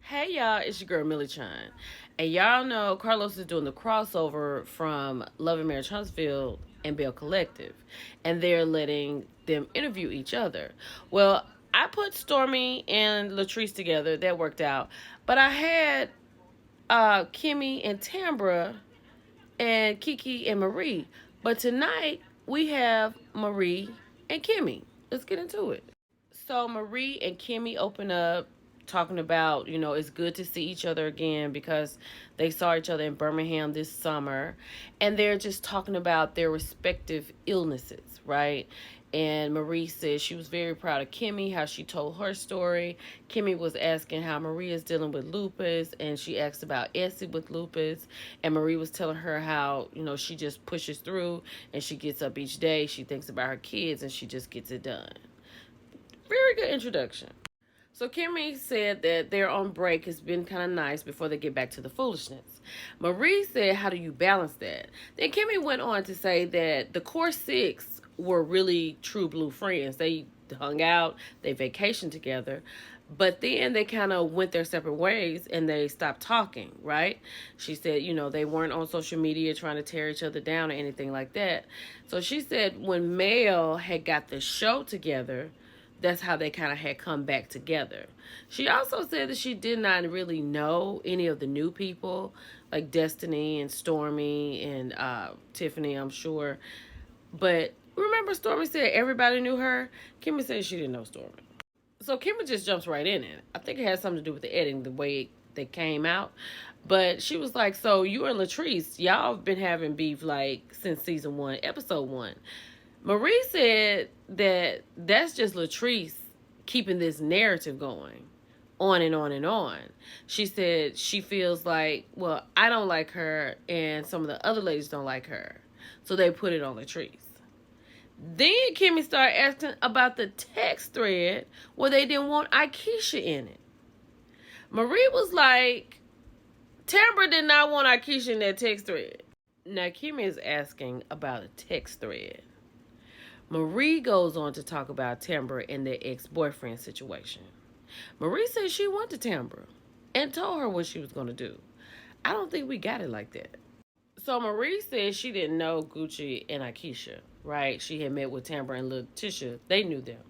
Hey y'all, it's your girl Millie Chine. And y'all know Carlos is doing the crossover from Love and Marriage Huntsville and Bell Collective. And they're letting them interview each other. Well, I put Stormy and Latrice together. That worked out. But I had Kimmie and Tambra and Kiki and Marie. But tonight we have Marie and Kimmie. Let's get into it. So Marie and Kimmie open up talking about, it's good to see each other again because they saw each other in Birmingham this summer. And they're just talking about their respective illnesses, right? And Marie said she was very proud of Kimmie, how she told her story. Kimmie was asking how Marie is dealing with lupus, and she asked about Essie with lupus. And Marie was telling her how, she just pushes through and she gets up each day. She thinks about her kids and she just gets it done. Very good introduction. So Kimmie said that their on break has been kind of nice before they get back to the foolishness. Marie said, how do you balance that? Then Kimmie went on to say that the core six were really true blue friends. They hung out, they vacationed together, but then they kind of went their separate ways and they stopped talking, right? She said, they weren't on social media trying to tear each other down or anything like that. So she said when Mel had got the show together, that's how they kind of had come back together. She also said that she did not really know any of the new people, like Destiny and Stormy and Tiffany, I'm sure. But remember, Stormy said everybody knew her? Kimmie said she didn't know Stormy. So Kimmie just jumps right in it. I think it has something to do with the editing, the way they came out. But she was like, so you and Latrice, y'all have been having beef like since season 1, episode 1. Marie said that that's just Latrice keeping this narrative going on and on and on. She said she feels like, well, I don't like her and some of the other ladies don't like her. So they put it on Latrice. Then Kimmie started asking about the text thread where they didn't want Akeisha in it. Marie was like, Tambra did not want Akeisha in that text thread. Now Kimmie is asking about a text thread. Marie goes on to talk about Tambra and their ex-boyfriend situation. Marie said she went to Tambra and told her what she was going to do. I don't think we got it like that. So Marie said she didn't know Gucci and Akeisha, right? She had met with Tambra and Letitia. They knew them.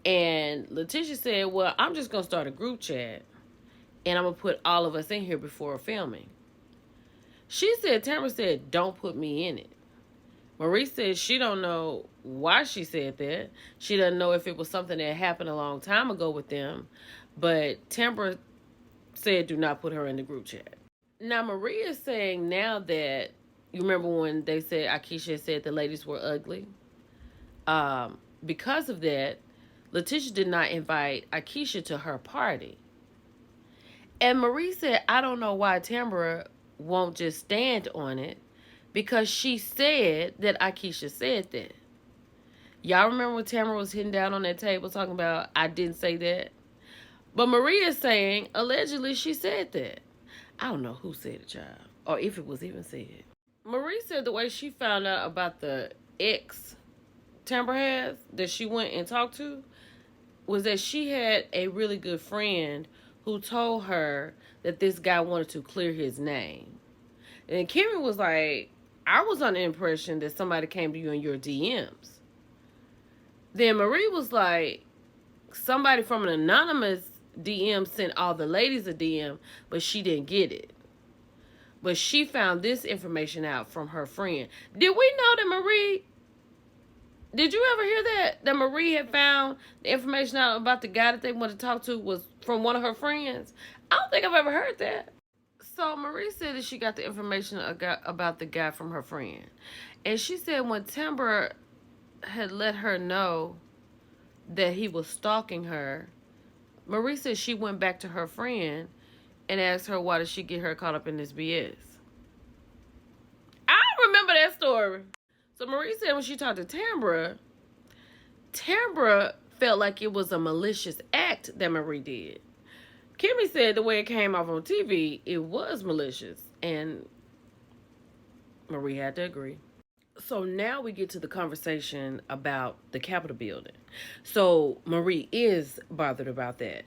And Letitia said, well, I'm just going to start a group chat and I'm going to put all of us in here before filming. She said, Tambra said, don't put me in it. Marie said she don't know why she said that. She doesn't know if it was something that happened a long time ago with them. But Tambra said do not put her in the group chat. Now Marie is saying now that, you remember when they said Akeisha said the ladies were ugly? Because of that, Letitia did not invite Akeisha to her party. And Marie said, I don't know why Tambra won't just stand on it. Because she said that Akeisha said that. Y'all remember when Tamara was hitting down on that table talking about, I didn't say that? But Maria is saying, allegedly, she said that. I don't know who said it, child. Or if it was even said. Marie said the way she found out about the ex Tamara has, that she went and talked to, was that she had a really good friend who told her that this guy wanted to clear his name. And Kimmie was like, I was under the impression that somebody came to you in your DMs. Then Marie was like, somebody from an anonymous DM sent all the ladies a DM, but she didn't get it. But she found this information out from her friend. Did we know that Marie... Did you ever hear that? That Marie had found the information out about the guy that they wanted to talk to was from one of her friends? I don't think I've ever heard that. So Marie said that she got the information about the guy from her friend. And she said when Tambra had let her know that he was stalking her, Marie said she went back to her friend and asked her why did she get her caught up in this BS. I remember that story. So Marie said when she talked to Tambra, Tambra felt like it was a malicious act that Marie did. Kimmie said the way it came off on TV, it was malicious. And Marie had to agree. So now we get to the conversation about the Capitol building. So Marie is bothered about that.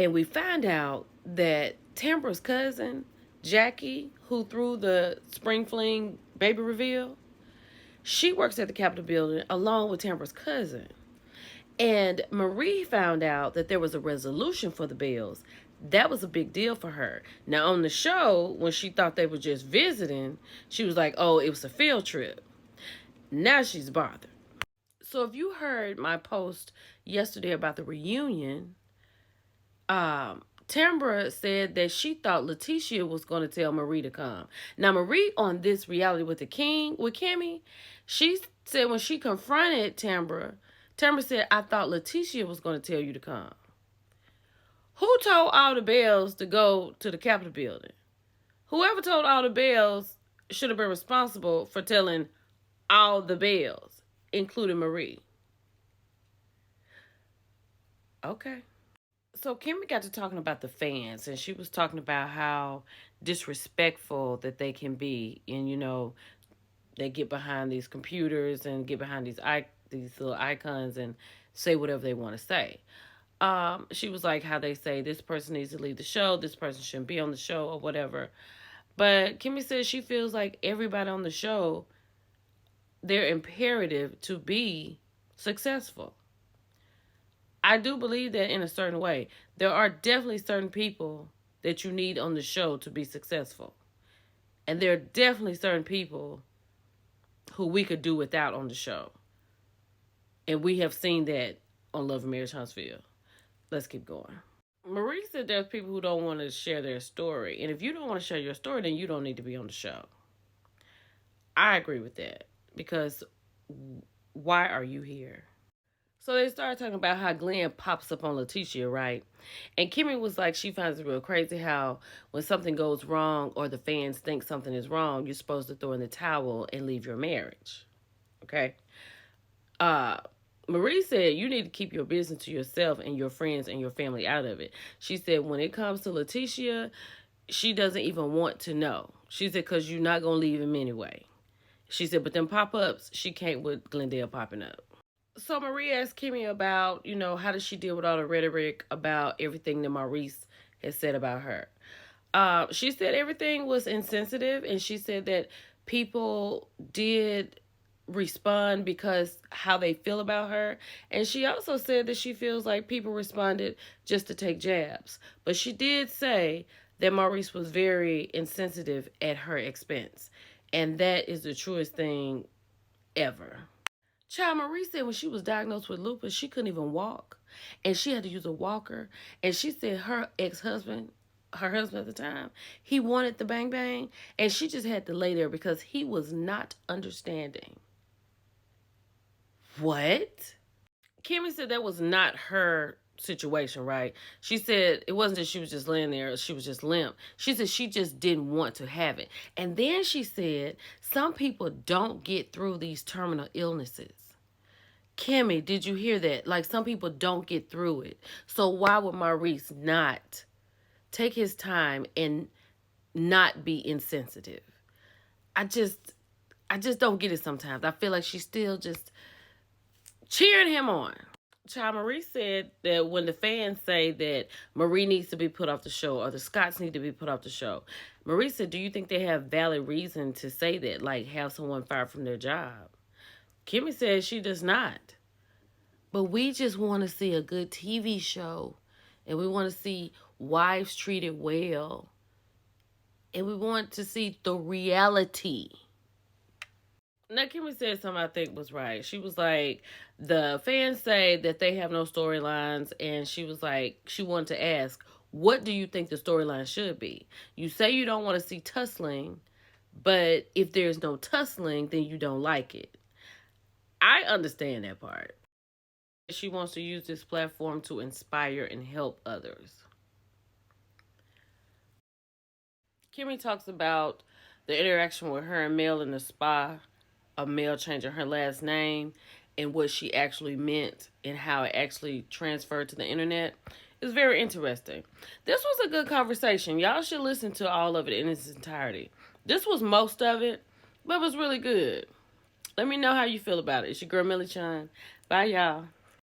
And we find out that Tambra's cousin, Jackie, who threw the spring fling baby reveal, she works at the Capitol building along with Tambra's cousin. And Marie found out that there was a resolution for the Bells. That was a big deal for her. Now, on the show, when she thought they were just visiting, she was like, oh, it was a field trip. Now she's bothered. So if you heard my post yesterday about the reunion, Tambra said that she thought Letitia was going to tell Marie to come. Now, Marie on this Reality with the King, with Kimmie, she said when she confronted Tambra said, I thought Letitia was going to tell you to come. Who told all the Bells to go to the Capitol building? Whoever told all the Bells should have been responsible for telling all the Bells, including Marie. Okay. So Kimmie got to talking about the fans, and she was talking about how disrespectful that they can be. And, you know, they get behind these computers and get behind these little icons and say whatever they want to say. She was like how they say this person needs to leave the show, this person shouldn't be on the show or whatever. But Kimmie says she feels like everybody on the show, they're imperative to be successful. I do believe that in a certain way. There are definitely certain people that you need on the show to be successful. And there are definitely certain people who we could do without on the show. And we have seen that on Love and Marriage Huntsville. Let's keep going. Marie said there's people who don't want to share their story. And if you don't want to share your story, then you don't need to be on the show. I agree with that. Because why are you here? So they started talking about how Glenn pops up on Letitia, right? And Kimmie was like, she finds it real crazy how when something goes wrong or the fans think something is wrong, you're supposed to throw in the towel and leave your marriage. Okay? Marie said, you need to keep your business to yourself and your friends and your family out of it. She said, when it comes to Letitia, she doesn't even want to know. She said, because you're not going to leave him anyway. She said, but them pop-ups, she can't with Glendale popping up. So Marie asked Kimmie about, you know, how does she deal with all the rhetoric about everything that Maurice has said about her. She said everything was insensitive, and she said that people did respond because how they feel about her. And she also said that she feels like people responded just to take jabs. But she did say that Maurice was very insensitive at her expense. And that is the truest thing ever. Child, Marie said when she was diagnosed with lupus, she couldn't even walk. And she had to use a walker. And she said her ex-husband, her husband at the time, he wanted the bang bang. And she just had to lay there because he was not understanding. What? Kimmie said that was not her situation, right? She said it wasn't that she was just laying there, she was just limp. She said she just didn't want to have it. And then she said some people don't get through these terminal illnesses. Kimmie, did you hear that? Like, some people don't get through it. So why would Maurice not take his time and not be insensitive? I just don't get it sometimes. I feel like she's still just cheering him on. Child, Marie said that when the fans say that Marie needs to be put off the show or the Scotts need to be put off the show, Marie said, do you think they have valid reason to say that, like have someone fired from their job? Kimmie said she does not. But we just want to see a good TV show, and we want to see wives treated well, and we want to see the reality. Now, Kimmie said something I think was right. She was like, the fans say that they have no storylines, and she was like, she wanted to ask, what do you think the storyline should be? You say you don't want to see tussling, but if there's no tussling, then you don't like it. I understand that part. She wants to use this platform to inspire and help others. Kimmie talks about the interaction with her and Mel in the spa, of Mel changing her last name, and what she actually meant and how it actually transferred to the internet. It's very interesting. This was a good conversation. Y'all should listen to all of it in its entirety. This was most of it, but it was really good. Let me know how you feel about it. It's your girl, Millie Chun. Bye, y'all.